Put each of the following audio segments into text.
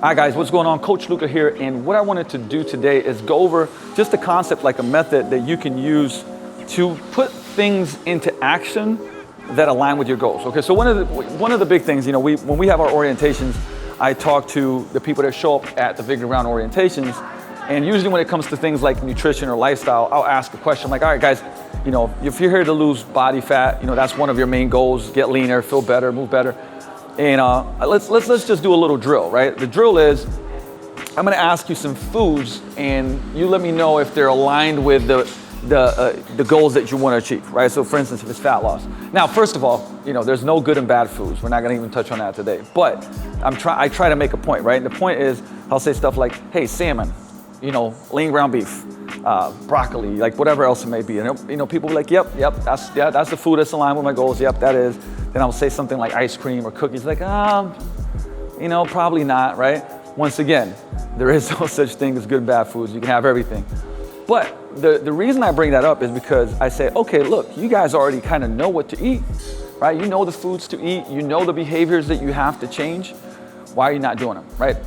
Hi guys, what's going on? Coach Luca here, and what I wanted to do today is go over just a concept, like a method that you can use to put things into action that align with your goals. Okay, so one of the big things, when we have our orientations, I talk to the people that show up at the Victory Round orientations, and usually when it comes to things like nutrition or lifestyle, I'll ask a question like, all right guys, if you're here to lose body fat, that's one of your main goals, get leaner, feel better, move better. And let's just do a little drill, right? The drill is, I'm gonna ask you some foods and you let me know if they're aligned with the goals that you wanna achieve, right? So for instance, if it's fat loss. Now, first of all, there's no good and bad foods. We're not gonna even touch on that today. But I try to make a point, right? And the point is, I'll say stuff like, hey, salmon, lean ground beef, broccoli, like whatever else it may be. And people be like, yep, that's the food that's aligned with my goals. Yep, that is. Then I'll say something like ice cream or cookies, like, probably not, right? Once again, there is no such thing as good and bad foods. You can have everything. But the reason I bring that up is because I say, okay, look, you guys already kind of know what to eat, right? You know the foods to eat. You know the behaviors that you have to change. Why are you not doing them, right?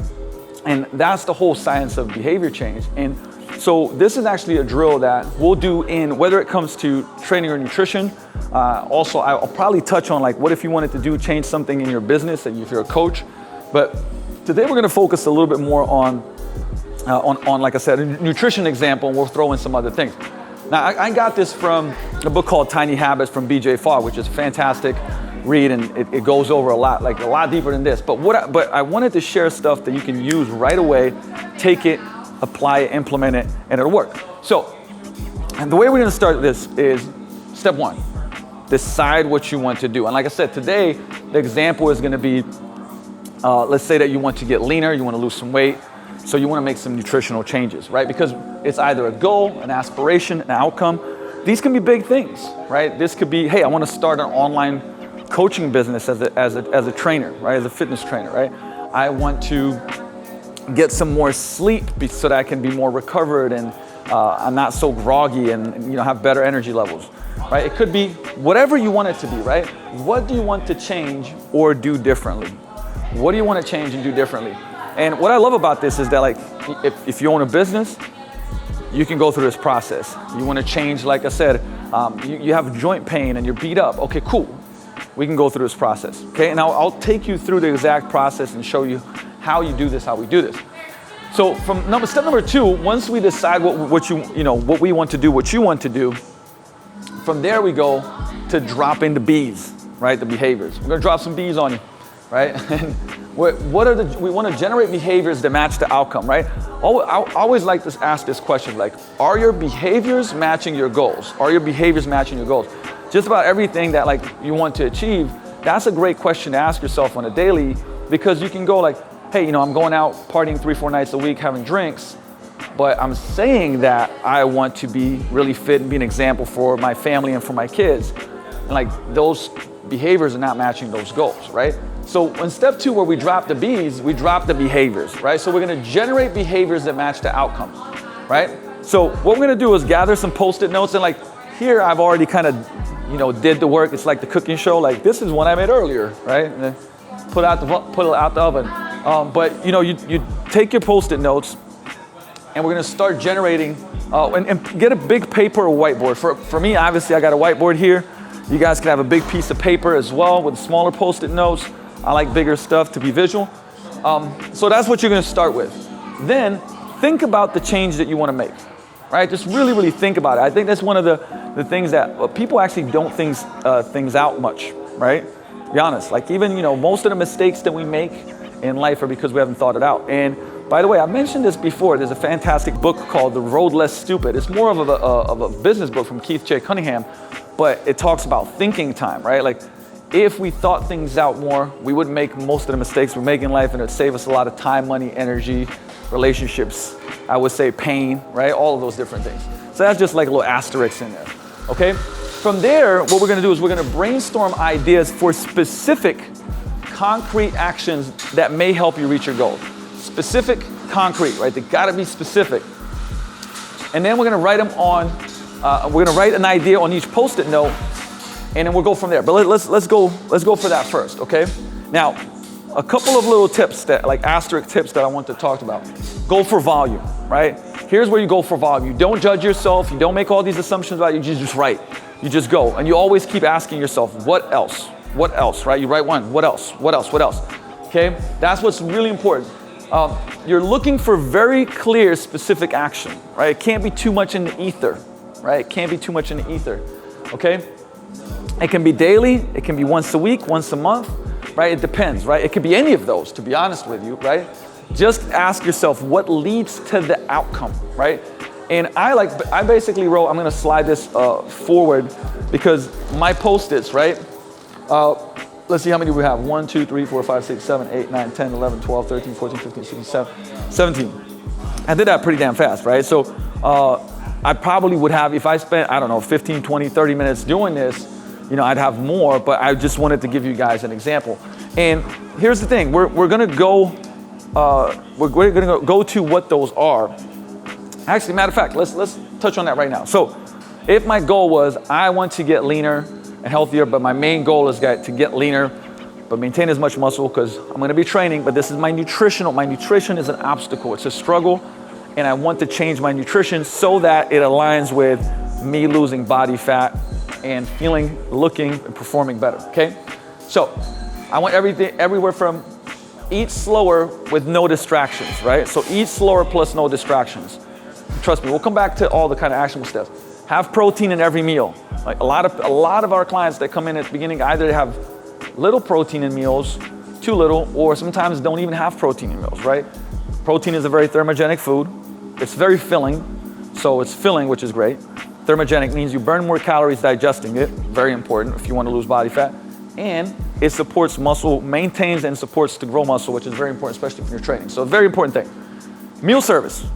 And that's the whole science of behavior change. And so this is actually a drill that we'll do in, whether it comes to training or nutrition. Also, I'll probably touch on like, what if you wanted to change something in your business and if you're a coach. But today we're gonna focus a little bit more on like I said, a nutrition example, and we'll throw in some other things. Now, I got this from a book called Tiny Habits from BJ Fogg, which is a fantastic read, and it goes over a lot deeper than this. But I wanted to share stuff that you can use right away, take it, apply it, implement it, and it'll work. So, and the way we're gonna start this is step one, decide what you want to do. And like I said, today, the example is gonna be, let's say that you want to get leaner, you wanna lose some weight, so you wanna make some nutritional changes, right? Because it's either a goal, an aspiration, an outcome. These can be big things, right? This could be, hey, I wanna start an online coaching business as a trainer, right? As a fitness trainer, right? I want to get some more sleep so that I can be more recovered and I'm not so groggy and have better energy levels, right? It could be whatever you want it to be, right? What do you want to change or do differently? What do you want to change and do differently? And what I love about this is that, like, if you own a business, you can go through this process. You want to change, like I said, you have joint pain and you're beat up. Okay, cool. We can go through this process, okay? And I'll take you through the exact process and show you how you do this, how we do this. So step number two, once we decide what we want to do, what you want to do, from there we go to drop into B's, right? The behaviors. We're gonna drop some B's on you, right? And we want to generate behaviors that match the outcome, right? I always like to ask this question, like, are your behaviors matching your goals? Are your behaviors matching your goals? Just about everything that you want to achieve, that's a great question to ask yourself on a daily, because you can go like, hey, I'm going out partying 3-4 nights a week having drinks, but I'm saying that I want to be really fit and be an example for my family and for my kids. And those behaviors are not matching those goals, right? So in step two, where we drop the B's, we drop the behaviors, right? So we're gonna generate behaviors that match the outcome, right? So what we're gonna do is gather some Post-it notes, and here I've already kind of, did the work. It's like the cooking show. Like, this is one I made earlier, right? And then put it out the oven. But you take your Post-it notes, and we're gonna start generating, and get a big paper or whiteboard. For me, obviously, I got a whiteboard here. You guys can have a big piece of paper as well with smaller Post-it notes. I like bigger stuff to be visual. So that's what you're gonna start with. Then think about the change that you wanna make, right? Just really, really think about it. I think that's one of the things that people actually don't think things out much, right? Be honest, even, most of the mistakes that we make in life are because we haven't thought it out. And by the way, I mentioned this before, there's a fantastic book called The Road Less Stupid. It's more of a business book from Keith J. Cunningham, but it talks about thinking time, right? If we thought things out more, we wouldn't make most of the mistakes we make in life, and it'd save us a lot of time, money, energy, relationships, I would say pain, right? All of those different things. So that's just like a little asterisk in there, okay? From there, what we're gonna do is we're gonna brainstorm ideas for specific, concrete actions that may help you reach your goal. Specific, concrete, right? They gotta be specific. And then we're gonna write them on, we're gonna write an idea on each Post-it note, and then we'll go from there. But let's go for that first, okay? Now, a couple of little tips that, like asterisk tips that I want to talk about. Go for volume, right? Here's where you go for volume. You don't judge yourself. You don't make all these assumptions about you. You just write. You just go. And you always keep asking yourself, what else? What else, right? You write one, what else? What else? What else? Okay? That's what's really important. You're looking for very clear, specific action, right? It can't be too much in the ether, right? It can't be too much in the ether, okay? It can be daily. It can be once a week, once a month, right? It depends, right? It could be any of those, to be honest with you, right? Just ask yourself what leads to the outcome, right? And I basically wrote, I'm gonna slide this forward because my Post-its, right? Let's see how many we have. 1, 2, 3, 4, 5, 6, 7, 8, 9, 10, 11, 12, 13, 14, 15, 16, 17. I did that pretty damn fast, right? So I probably would have, if I spent, I don't know, 15, 20, 30 minutes doing this, you know, I'd have more, but I just wanted to give you guys an example. And here's the thing, we're gonna go to what those are. Actually, matter of fact, let's touch on that right now. So if my goal was, I want to get leaner and healthier, but my main goal is to get leaner, but maintain as much muscle because I'm gonna be training, but this is my nutrition is an obstacle, it's a struggle, and I want to change my nutrition so that it aligns with me losing body fat and feeling, looking, and performing better, okay? So I want everywhere from eat slower with no distractions, right? So eat slower plus no distractions. Trust me, we'll come back to all the kind of actionable steps. Have protein in every meal. Like a lot of our clients that come in at the beginning either have little protein in meals, too little, or sometimes don't even have protein in meals, right? Protein is a very thermogenic food. It's very filling, so it's filling, which is great. Thermogenic means you burn more calories digesting it, very important if you want to lose body fat. And it supports muscle, maintains and supports to grow muscle, which is very important, especially if you're training. So a very important thing. Meal service.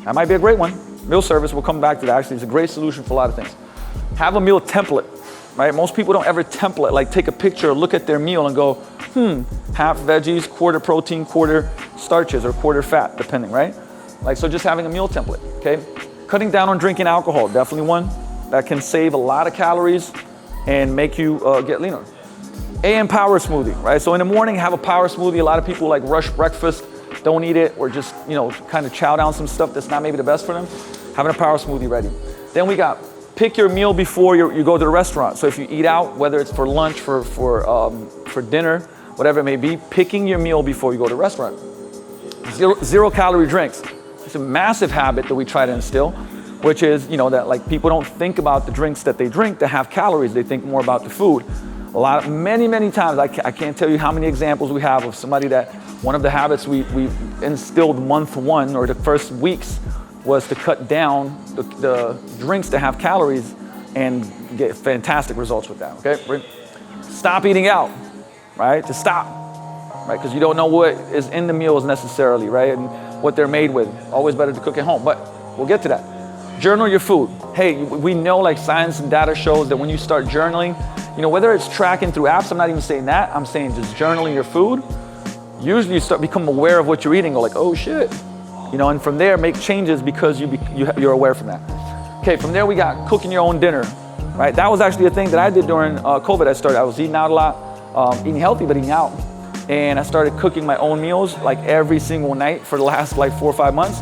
That might be a great one. Meal service, we'll come back to that. Actually, it's a great solution for a lot of things. Have a meal template, right? Most people don't ever template, like take a picture, look at their meal and go, half veggies, quarter protein, quarter starches, or quarter fat, depending, right? Like, so just having a meal template, okay? Cutting down on drinking alcohol, definitely one that can save a lot of calories and make you get leaner. AM power smoothie, right? So in the morning, have a power smoothie. A lot of people like rush breakfast, don't eat it, or just, you know, kind of chow down some stuff that's not maybe the best for them. Having a power smoothie ready. Then we got pick your meal before you go to the restaurant. So if you eat out, whether it's for lunch, for dinner, whatever it may be, picking your meal before you go to the restaurant. Zero calorie drinks. It's a massive habit that we try to instill, which is, you know, that like people don't think about the drinks that they drink that have calories. They think more about the food. Many times, I can't tell you how many examples we have of somebody that one of the habits we instilled month one or the first weeks was to cut down the drinks that have calories and get fantastic results with that, okay? Stop eating out, right? To stop, right? Because you don't know what is in the meals necessarily, right? And what they're made with. Always better to cook at home, but we'll get to that. Journal your food. Hey, we know like science and data shows that when you start journaling, you know, whether it's tracking through apps, I'm not even saying that, I'm saying just journaling your food. Usually you become aware of what you're eating, go like, oh shit. You know, and from there make changes because you're aware from that. Okay, from there we got cooking your own dinner, right? That was actually a thing that I did during COVID. I was eating out a lot, eating healthy, but eating out. And I started cooking my own meals like every single night for the last like 4 or 5 months.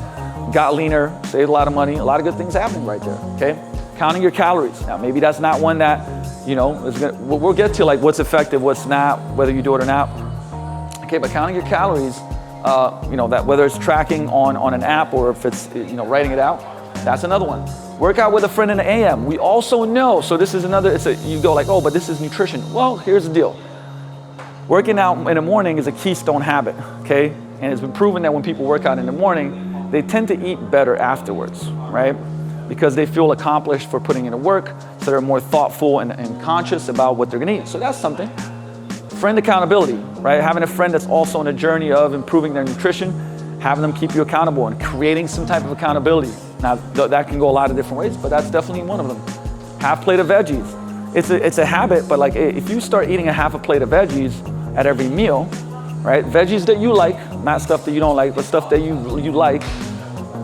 Got leaner, saved a lot of money, a lot of good things happening right there, okay? Counting your calories. Now, maybe that's not one that, you know, we'll get to like what's effective, what's not, whether you do it or not. Okay, but counting your calories, you know, that whether it's tracking on an app or if it's, you know, writing it out, that's another one. Work out with a friend in the AM. We also know, so this is another, you go like, oh, but this is nutrition. Well, here's the deal. Working out in the morning is a keystone habit, okay? And it's been proven that when people work out in the morning, they tend to eat better afterwards, right? Because they feel accomplished for putting in the work, so they're more thoughtful and conscious about what they're gonna eat. So that's something. Friend accountability, right? Having a friend that's also on a journey of improving their nutrition, having them keep you accountable and creating some type of accountability. Now, that can go a lot of different ways, but that's definitely one of them. Half plate of veggies. It's a habit, but like if you start eating a half a plate of veggies at every meal, right? Veggies that you like, not stuff that you don't like, but stuff that you like,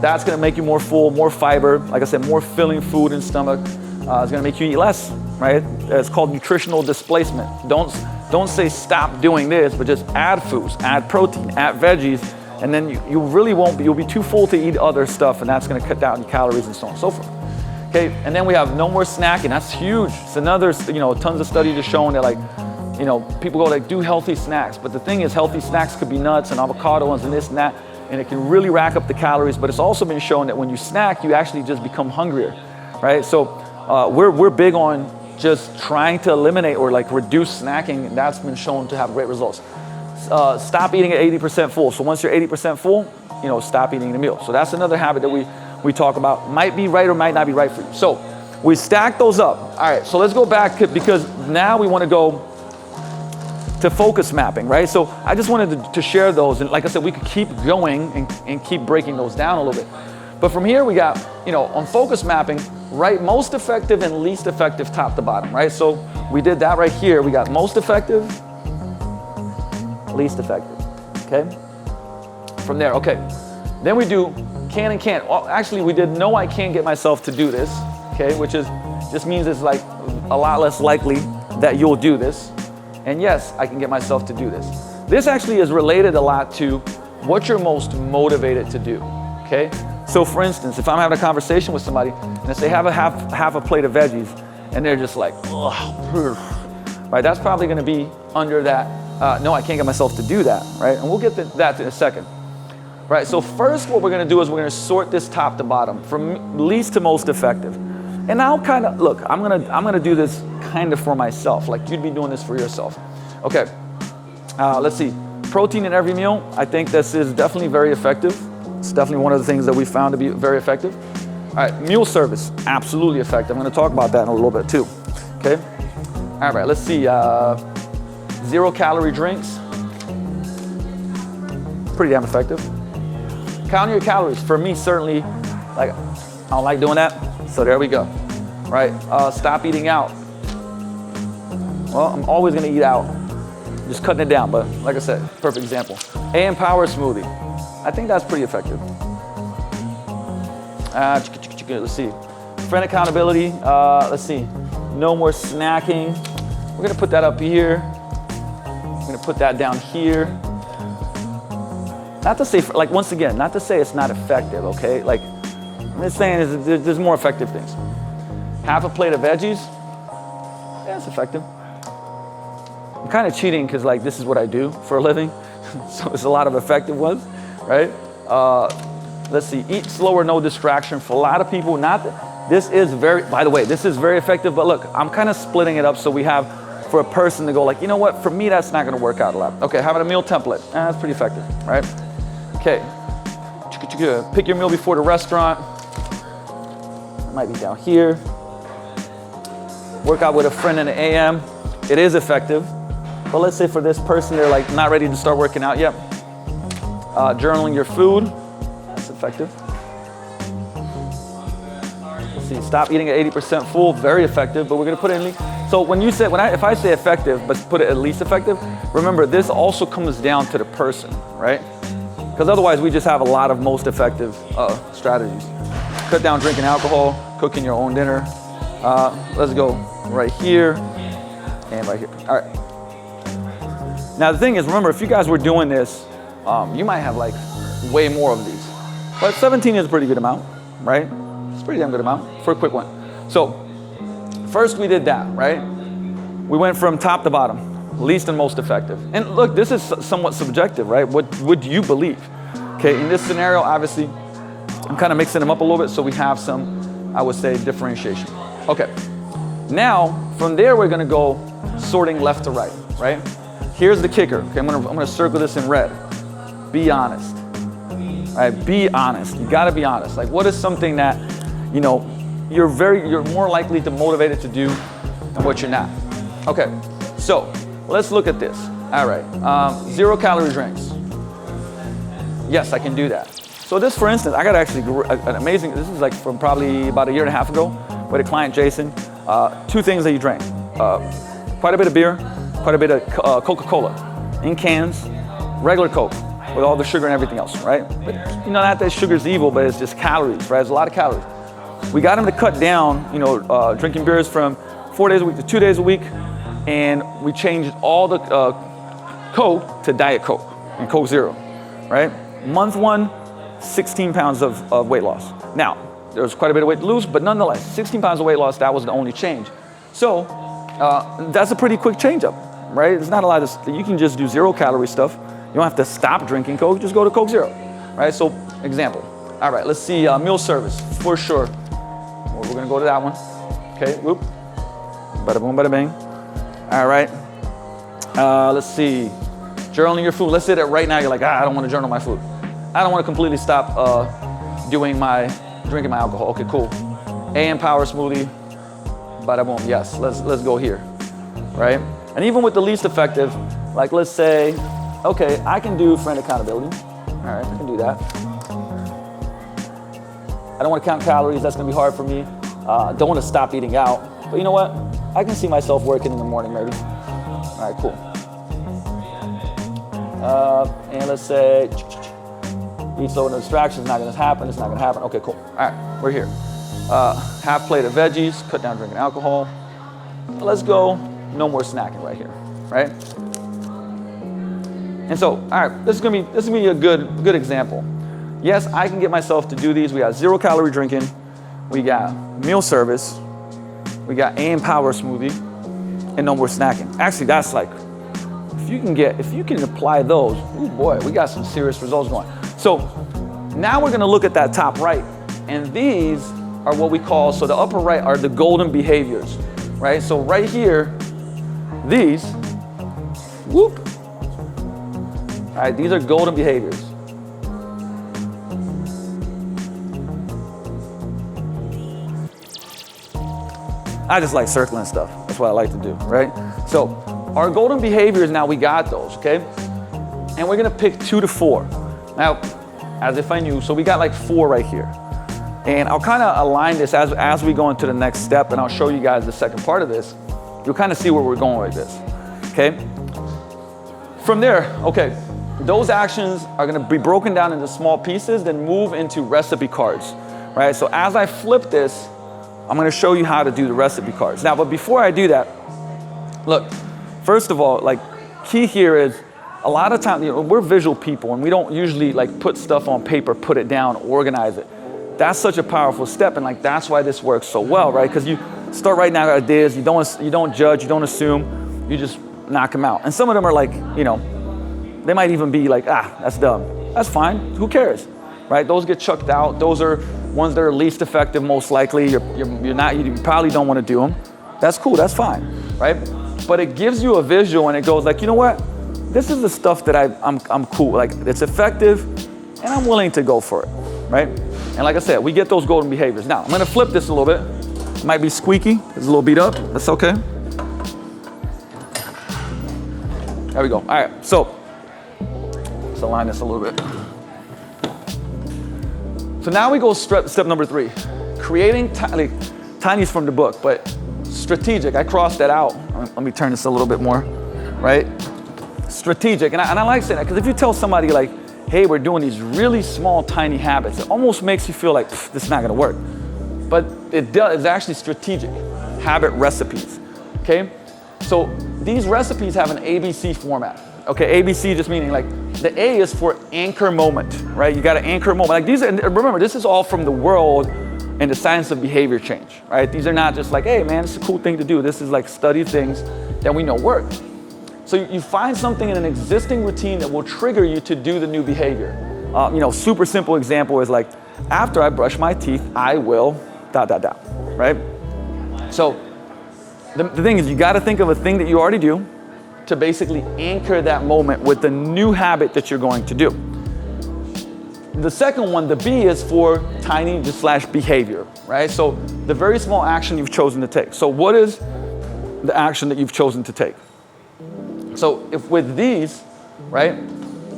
that's gonna make you more full, more fiber, like I said, more filling food in stomach. It's gonna make you eat less, right? It's called nutritional displacement. Don't Don't say stop doing this, but just add foods, add protein, add veggies, and then you really won't be, you'll be too full to eat other stuff, and that's gonna cut down your calories and so on and so forth. Okay, and then we have no more snacking. That's huge. It's another, tons of studies are showing that people go like, do healthy snacks. But the thing is, healthy snacks could be nuts and avocados and this and that, and it can really rack up the calories. But it's also been shown that when you snack, you actually just become hungrier, right? So we're big on just trying to eliminate or like reduce snacking, and that's been shown to have great results. Stop eating at 80% full. So once you're 80% full, stop eating the meal. So that's another habit that we talk about. Might be right or might not be right for you. So we stack those up. All right, so let's go back because now we want to go to focus mapping, right? So I just wanted to share those. And like I said, we could keep going and keep breaking those down a little bit. But from here we got, on focus mapping, right, most effective and least effective top to bottom, right? So we did that right here. We got most effective, least effective, okay? From there, okay. Then we do can and can't. Well, actually, we did no, I can't get myself to do this, okay? Which just means it's like a lot less likely that you'll do this. And yes, I can get myself to do this. This actually is related a lot to what you're most motivated to do, okay? So for instance, if I'm having a conversation with somebody and I say have a plate of veggies, and they're just like, ugh, right? That's probably gonna be under that, no, I can't get myself to do that, right? And we'll get to that in a second. Right, so first what we're gonna do is we're gonna sort this top to bottom from least to most effective. And I'll kind of, look, I'm gonna do this kind of for myself, like you'd be doing this for yourself. Okay, let's see, protein in every meal, I think this is definitely very effective. It's definitely one of the things that we found to be very effective. All right, meal service, absolutely effective. I'm gonna talk about that in a little bit too, okay? All right, let's see, 0 calorie drinks, pretty damn effective. Count your calories, for me certainly, like I don't like doing that, so there we go, right? Stop eating out. Well, I'm always gonna eat out, just cutting it down, but like I said, perfect example. AM Power Smoothie, I think that's pretty effective. Let's see, friend accountability, let's see, no more snacking. We're gonna put that up here. We're gonna put that down here. Not to say, like once again, not to say it's not effective, okay? Like, I'm just saying there's more effective things. Half a plate of veggies, yeah, it's effective. I'm kind of cheating because like this is what I do for a living, so there's a lot of effective ones, right? Let's see, eat slower, no distraction. For a lot of people, this is by the way, this is very effective, but look, I'm kind of splitting it up so we have, for a person to go like, you know what, for me that's not gonna work out a lot. Okay, having a meal template, that's pretty effective, right? Okay, pick your meal before the restaurant. It might be down here. Work out with a friend in the AM. It is effective. But let's say for this person, they're like not ready to start working out yet. Journaling your food, that's effective. Let's see, stop eating at 80% full, very effective, but we're gonna put it in so if I say effective, but put it at least effective, remember this also comes down to the person, right? Because otherwise we just have a lot of most effective strategies. Cut down drinking alcohol, cooking your own dinner. Let's go right here and right here. All right. Now the thing is, remember, if you guys were doing this, you might have like way more of these. But 17 is a pretty good amount, right? It's a pretty damn good amount for a quick one. So first we did that, right? We went from top to bottom. Least and most effective. And look, this is somewhat subjective, right? What would you believe? Okay, in this scenario, obviously, I'm kind of mixing them up a little bit so we have some, I would say, differentiation. Okay, now, from there, we're gonna go sorting left to right, right? Here's the kicker, okay? I'm gonna circle this in red. Be honest, all right? Be honest, you gotta be honest. Like, what is something that, you're more likely to motivate it to do than what you're not? Okay, so, let's look at this. All right, 0 calorie drinks. Yes, I can do that. So this, for instance, I got actually an amazing, this is like from probably about a year and a half ago with a client, Jason. 2 things that he drank. Quite a bit of beer, quite a bit of Coca-Cola in cans, regular Coke with all the sugar and everything else, right? But not that sugar's evil, but it's just calories, right? There's a lot of calories. We got him to cut down, drinking beers from 4 days a week to 2 days a week. and we changed all the Coke to Diet Coke and Coke Zero, right? Month 1, 16 pounds of weight loss. Now, there was quite a bit of weight to lose, but nonetheless, 16 pounds of weight loss, that was the only change. So that's a pretty quick change up, right? It's not a lot of, you can just do 0 calorie stuff. You don't have to stop drinking Coke, just go to Coke Zero, right? So example, all right, let's see meal service, for sure. Well, we're gonna go to that one. Okay, whoop, bada boom, bada bing. All right, let's see, journaling your food. Let's say that right now you're like, I don't wanna journal my food. I don't wanna completely stop drinking my alcohol. Okay, cool. AM power smoothie, bada boom, yes, let's go here, right? And even with the least effective, like let's say, okay, I can do friend accountability. All right, I can do that. I don't want to count calories, that's gonna be hard for me. Don't want to stop eating out, but you know what? I can see myself working in the morning maybe. All right, cool. And let's say, eat slow, no distractions, not gonna happen, it's not gonna happen. Okay, cool. All right, we're here. Half plate of veggies, cut down drinking alcohol. Let's go, no more snacking right here, right? And so, all right, this is gonna be a good example. Yes, I can get myself to do these. We got 0 calorie drinking, we got meal service, we got AM power smoothie, and no more snacking. Actually, that's like, if you can apply those, oh boy, we got some serious results going. So now we're gonna look at that top right, and these are what we call, so the upper right are the golden behaviors, right? So right here, these, whoop. All right, these are golden behaviors. I just like circling stuff. That's what I like to do, right? So our golden behaviors, now we got those, okay? And we're gonna pick 2 to 4. Now, as if I knew, so we got like 4 right here. And I'll kind of align this as we go into the next step, and I'll show you guys the second part of this. You'll kind of see where we're going with this, okay? From there, okay, those actions are gonna be broken down into small pieces, then move into recipe cards, right? So as I flip this, I'm gonna show you how to do the recipe cards. Now, but before I do that, look, first of all, like, key here is, a lot of times, we're visual people, and we don't usually like put stuff on paper, put it down, organize it. That's such a powerful step, and like that's why this works so well, right? Because you start writing out ideas, you don't judge, you don't assume, you just knock them out. And some of them are like, they might even be like, that's dumb. That's fine, who cares, right? Those get chucked out. Those are ones that are least effective, most likely. You probably don't want to do them. That's cool, that's fine, right? But it gives you a visual, and it goes like, you know what? This is the stuff that I'm cool, like it's effective, and I'm willing to go for it, right? And like I said, we get those golden behaviors. Now, I'm gonna flip this a little bit. It might be squeaky, it's a little beat up, that's okay. There we go, all right, so let's align this a little bit. So now we go step number 3, creating tiny's from the book, but strategic, I crossed that out. Let me turn this a little bit more, right? Strategic, and I like saying that, because if you tell somebody like, hey, we're doing these really small, tiny habits, it almost makes you feel like, this is not gonna work. But it does, it's actually strategic, habit recipes, okay? So these recipes have an ABC format, okay? ABC just meaning like, the A is for anchor moment, right? You gotta anchor moment. Like these, and remember, this is all from the world and the science of behavior change, right? These are not just like, hey man, it's a cool thing to do. This is like studied things that we know work. So you find something in an existing routine that will trigger you to do the new behavior. Super simple example is like, after I brush my teeth, I will, right? So the thing is, you gotta think of a thing that you already do to basically anchor that moment with the new habit that you're going to do. The second one, the B, is for tiny / behavior, right? So the very small action you've chosen to take. So what is the action that you've chosen to take? So if with these, right,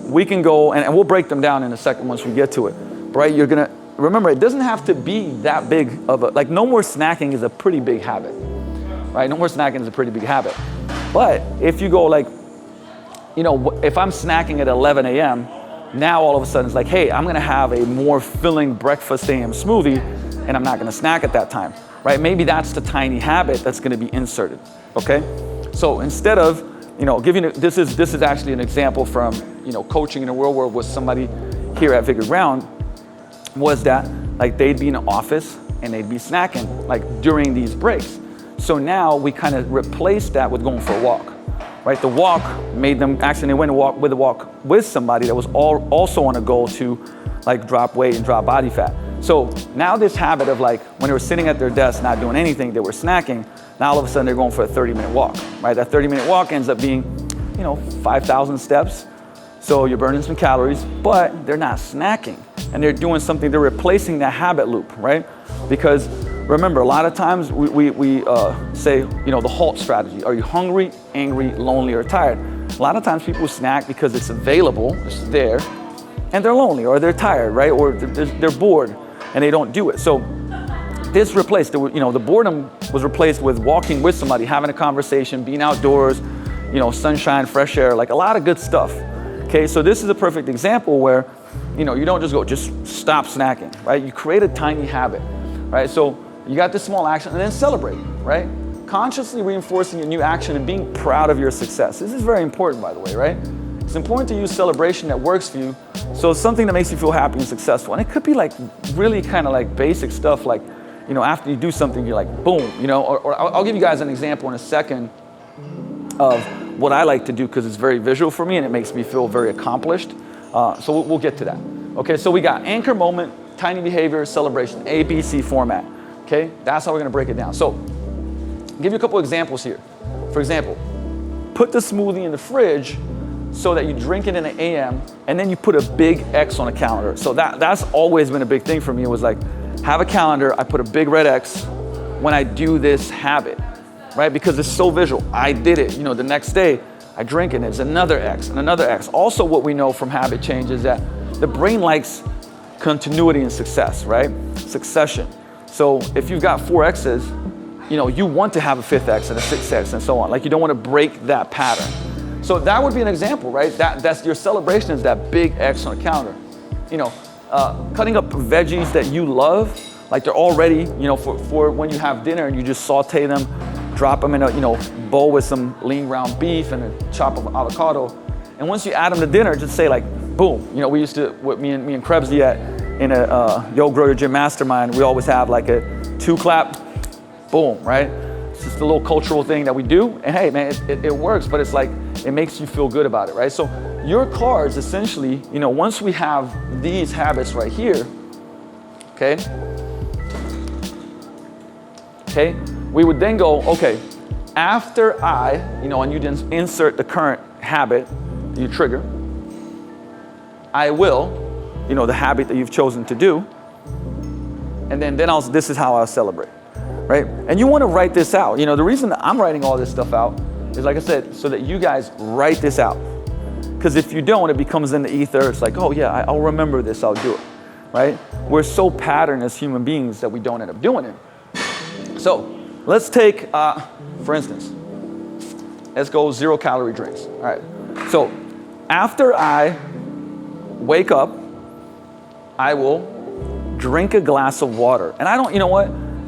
we can go, and we'll break them down in a second once we get to it, right? You're gonna, remember, it doesn't have to be that big of a, like no more snacking is a pretty big habit, right? No more snacking is a pretty big habit. But if you go like, if I'm snacking at 11 a.m., now all of a sudden it's like, hey, I'm gonna have a more filling breakfast AM smoothie, and I'm not gonna snack at that time, right? Maybe that's the tiny habit that's gonna be inserted, okay? So instead of, this is actually an example from, coaching in the real world with somebody here at Vigor Ground, was that like they'd be in an office and they'd be snacking like during these breaks. So now we kind of replaced that with going for a walk, right? The walk made them, actually they went to walk with somebody that was also on a goal to like drop weight and drop body fat. So now this habit of like when they were sitting at their desk not doing anything, they were snacking, now all of a sudden they're going for a 30-minute walk, right? That 30-minute walk ends up being, 5,000 steps. So you're burning some calories, but they're not snacking and they're doing something, they're replacing that habit loop, right? Because remember, a lot of times we say, the HALT strategy. Are you hungry, angry, lonely, or tired? A lot of times people snack because it's available, it's there, and they're lonely or they're tired, right? Or they're bored and they don't do it. So this replaced, the boredom was replaced with walking with somebody, having a conversation, being outdoors, sunshine, fresh air, like a lot of good stuff. Okay, so this is a perfect example where, you don't just stop snacking, right? You create a tiny habit, right? So you got this small action and then celebrate, right? Consciously reinforcing your new action and being proud of your success. This is very important, by the way, right? It's important to use celebration that works for you. So it's something that makes you feel happy and successful. And it could be like really kind of like basic stuff like, after you do something, you're like, boom, or I'll give you guys an example in a second of what I like to do because it's very visual for me and it makes me feel very accomplished. So we'll get to that. Okay, so we got anchor moment, tiny behavior, celebration, ABC format. Okay, that's how we're gonna break it down. So, I'll give you a couple examples here. For example, put the smoothie in the fridge so that you drink it in the AM and then you put a big X on a calendar. So that's always been a big thing for me. It was like, have a calendar, I put a big red X when I do this habit, right? Because it's so visual. I did it, the next day I drink it and it's another X and another X. Also what we know from habit change is that the brain likes continuity and success, right? Succession. So if you've got 4 X's, you want to have a 5th X and a 6th X and so on. Like you don't want to break that pattern. So that would be an example, right? That's your celebration is that big X on a calendar. Cutting up veggies that you love, like they're already, for when you have dinner and you just saute them, drop them in a, bowl with some lean ground beef and a chop of avocado. And once you add them to dinner, just say like, boom. We used to, with me and Krebsy in a Yo Grow Your Gym Mastermind, we always have like a 2-clap, boom, right? It's just a little cultural thing that we do. And hey, man, it works, but it's like, it makes you feel good about it, right? So your cards essentially, once we have these habits right here, okay, we would then go, okay, after I, and you then insert the current habit that you trigger, I will, the habit that you've chosen to do, and then this is how I'll celebrate, right? And you want to write this out. The reason that I'm writing all this stuff out is, like I said, so that you guys write this out. Because if you don't, it becomes in the ether. It's like, oh yeah, I'll remember this, I'll do it, right? We're so patterned as human beings that we don't end up doing it. So let's take, for instance, let's go 0-calorie drinks. All right. So after I wake up, I will drink a glass of water. And I don't,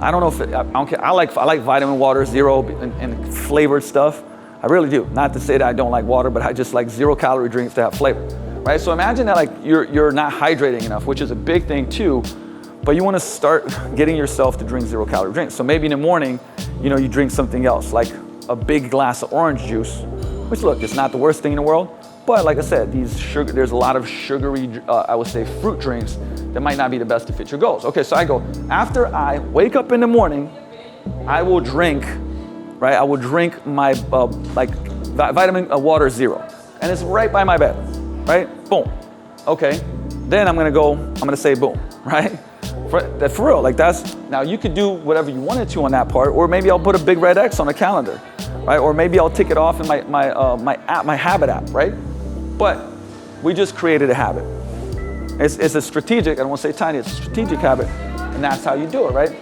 I don't know if I don't care. I like vitamin water, zero and flavored stuff. I really do. Not to say that I don't like water, but I just like 0-calorie drinks to have flavor, right? So imagine that like you're not hydrating enough, which is a big thing too, but you want to start getting yourself to drink 0-calorie drinks. So maybe in the morning, you drink something else, like a big glass of orange juice, which look, it's not the worst thing in the world, but like I said, there's a lot of sugary, I would say fruit drinks that might not be the best to fit your goals. Okay, so I go, after I wake up in the morning, I will drink, right? I will drink my vitamin water 0. And it's right by my bed, right? Boom. Okay, then I'm gonna say boom, right? For real, like now you could do whatever you wanted to on that part, or maybe I'll put a big red X on the calendar, right? Or maybe I'll tick it off in my habit app, right? But we just created a habit. It's a strategic, I don't want to say tiny, it's a strategic habit, and that's how you do it, right?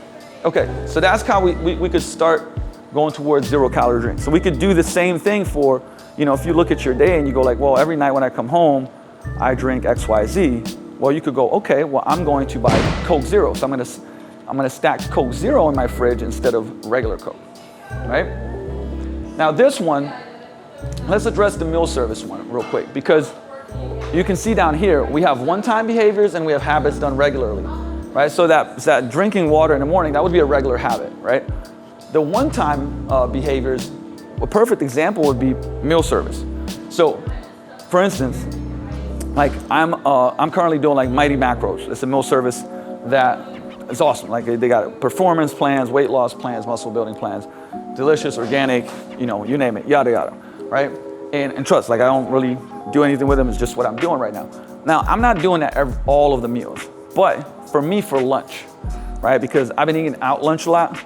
Okay, so that's how we could start going towards 0-calorie drinks. So we could do the same thing for, if you look at your day and you go like, well, every night when I come home, I drink X, Y, Z. Well, you could go, okay, well, I'm going to buy Coke Zero. So I'm gonna stack Coke Zero in my fridge instead of regular Coke, right? Now this one, let's address the meal service one real quick, because you can see down here, we have one-time behaviors and we have habits done regularly, right? So that drinking water in the morning, that would be a regular habit, right? The one-time behaviors, a perfect example would be meal service. So, for instance, like I'm currently doing like Mighty Macros. It's a meal service that is awesome. Like they got performance plans, weight loss plans, muscle building plans, delicious, organic, you name it, yada yada, right? And trust, like I don't really do anything with them. It's just what I'm doing right now. Now I'm not doing that all of the meals, but for me for lunch, right? Because I've been eating out lunch a lot,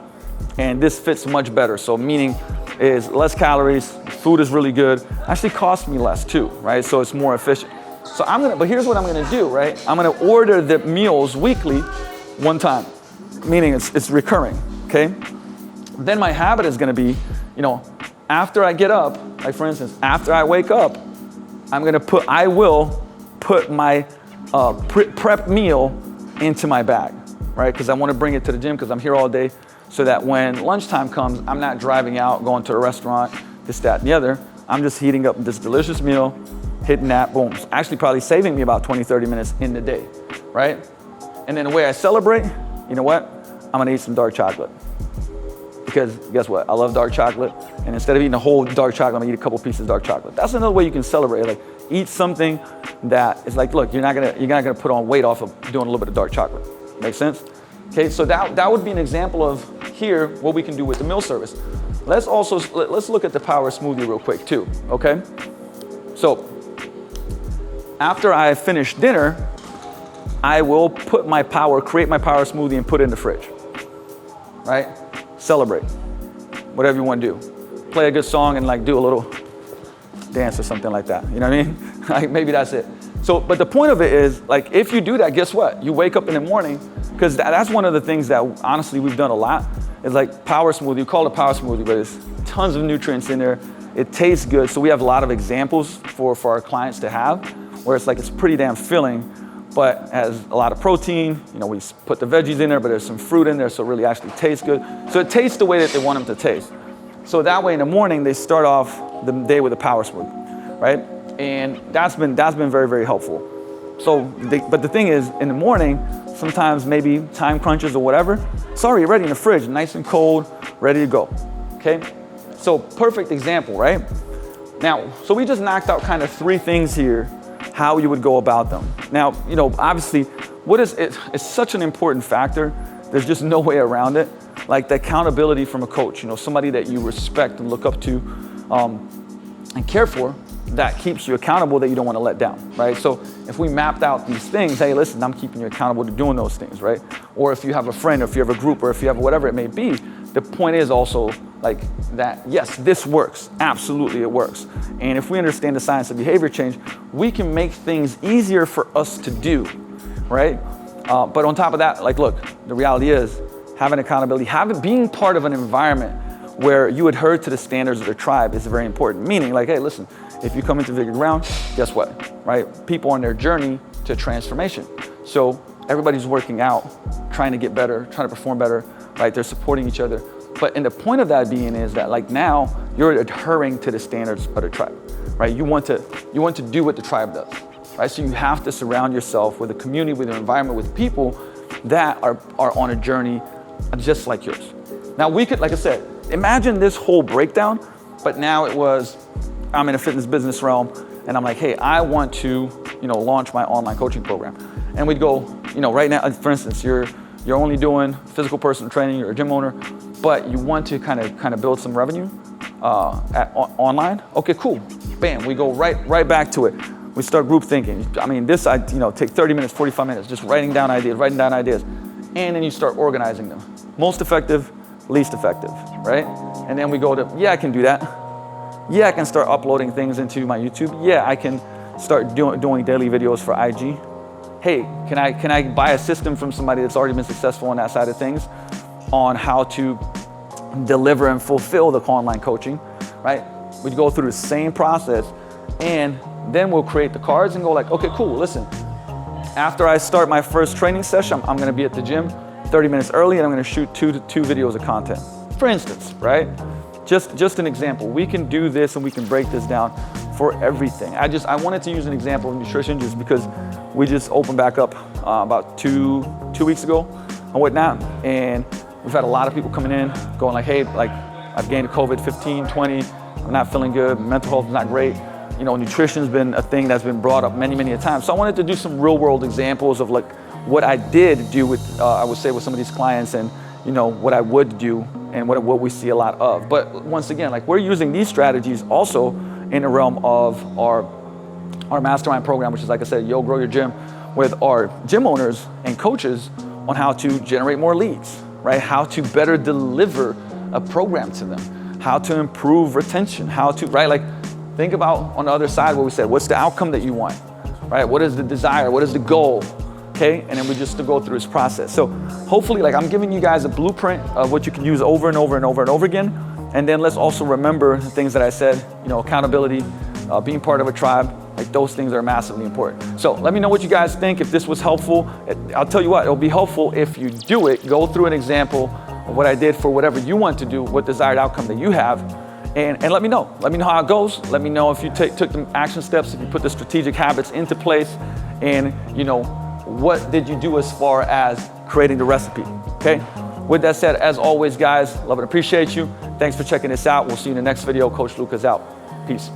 and this fits much better. So meaning is less calories, food is really good, actually costs me less too, right? So it's more efficient. So but here's what I'm gonna do, right? I'm gonna order the meals weekly, one time, meaning it's recurring, okay? Then my habit is gonna be, after I get up, like for instance, after I wake up, I will put my prep meal into my bag, right? Because I wanna bring it to the gym because I'm here all day, so that when lunchtime comes, I'm not driving out, going to a restaurant, this, that, and the other. I'm just heating up this delicious meal, hitting that, boom. It's actually probably saving me about 20, 30 minutes in the day, right? And then the way I celebrate, you know what? I'm gonna eat some dark chocolate. Because guess what? I love dark chocolate. And instead of eating a whole dark chocolate, I'm gonna eat a couple pieces of dark chocolate. That's another way you can celebrate. Like eat something that is like, look, you're not gonna put on weight off of doing a little bit of dark chocolate. Make sense? Okay, so that would be an example of here what we can do with the meal service. Let's look at the power smoothie real quick too, okay? So after I finish dinner, I will create my power smoothie and put it in the fridge, right? Celebrate, whatever you want to do. Play a good song and like do a little dance or something like that, you know what I mean? Like maybe that's it. So, but the point of it is, like if you do that, guess what? You wake up in the morning, because that's one of the things that honestly we've done a lot, is like power smoothie. We call it a power smoothie, but there's tons of nutrients in there. It tastes good. So we have a lot of examples for our clients to have, where it's like it's pretty damn filling, but has a lot of protein. We put the veggies in there, but there's some fruit in there, so it really actually tastes good. So it tastes the way that they want them to taste. So that way in the morning, they start off the day with a power smoothie, right? And that's been very, very helpful. So, but the thing is, in the morning, sometimes maybe time crunches or whatever, it's already ready in the fridge, nice and cold, ready to go, okay? So perfect example, right? Now, so we just knocked out kind of 3 things here, how you would go about them. Now, obviously, it's such an important factor. There's just no way around it. Like the accountability from a coach, somebody that you respect and look up to and care for, that keeps you accountable, that you don't want to let down, right? So if we mapped out these things, hey, listen, I'm keeping you accountable to doing those things, right? Or if you have a friend, or if you have a group, or if you have whatever it may be, the point is also like that, yes, this works. Absolutely, it works. And if we understand the science of behavior change, we can make things easier for us to do, right? But on top of that, like, look, the reality is having accountability, being part of an environment where you adhere to the standards of the tribe is very important. Meaning like, hey, listen, if you come into Vigor Ground, guess what, right? People on their journey to transformation. So everybody's working out, trying to get better, trying to perform better, right? They're supporting each other. And the point of that being is that like now you're adhering to the standards of the tribe, right? You want to do what the tribe does, right? So you have to surround yourself with a community, with an environment, with people that are on a journey just like yours. Now we could, like I said, imagine this whole breakdown, but now I'm in a fitness business realm and I'm like, hey, I want to, launch my online coaching program. And we'd go, right now, for instance, you're only doing physical personal training, you're a gym owner, but you want to kind of build some revenue online. Okay, cool. Bam, we go right back to it. We start group thinking. I mean, this, take 30 minutes, 45 minutes, just writing down ideas. And then you start organizing them. Most effective, least effective, right? And then we go to, yeah, I can do that. Yeah, I can start uploading things into my YouTube. Yeah, I can start doing daily videos for IG. Hey, can I buy a system from somebody that's already been successful on that side of things on how to deliver and fulfill the online coaching, right? We'd go through the same process, and then we'll create the cards and go like, okay, cool, listen, after I start my first training session, I'm gonna be at the gym 30 minutes early and I'm gonna shoot two videos of content, for instance, right? just an example. We can do this and we can break this down for everything. I wanted to use an example of nutrition just because we just opened back up about two weeks ago and whatnot. And we've had a lot of people coming in going like, hey, like I've gained COVID 15, 20, I'm not feeling good, mental health is not great. You know, nutrition's been a thing that's been brought up many, many a time. So I wanted to do some real world examples of like what I did do with, I would say with some of these clients, and you know, what I would do and what we see a lot of. But once again, like we're using these strategies also in the realm of our mastermind program, which is, like I said, Yo Grow Your Gym, with our gym owners and coaches on how to generate more leads, right? How to better deliver a program to them, how to improve retention, how to, right? Like think about on the other side what we said, what's the outcome that you want, right? What is the desire? What is the goal? Okay, and then we just to go through this process. So hopefully, like I'm giving you guys a blueprint of what you can use over and over and over and over again. And then let's also remember the things that I said, you know, accountability, being part of a tribe, like those things are massively important. So let me know what you guys think, if this was helpful. I'll tell you what, it'll be helpful if you do it, go through an example of what I did for whatever you want to do, what desired outcome that you have, and let me know how it goes. Let me know if you took the action steps, if you put the strategic habits into place, and you know, what did you do as far as creating the recipe, okay? With that said, as always, guys, love and appreciate you. Thanks for checking this out. We'll see you in the next video. Coach Luca's out. Peace.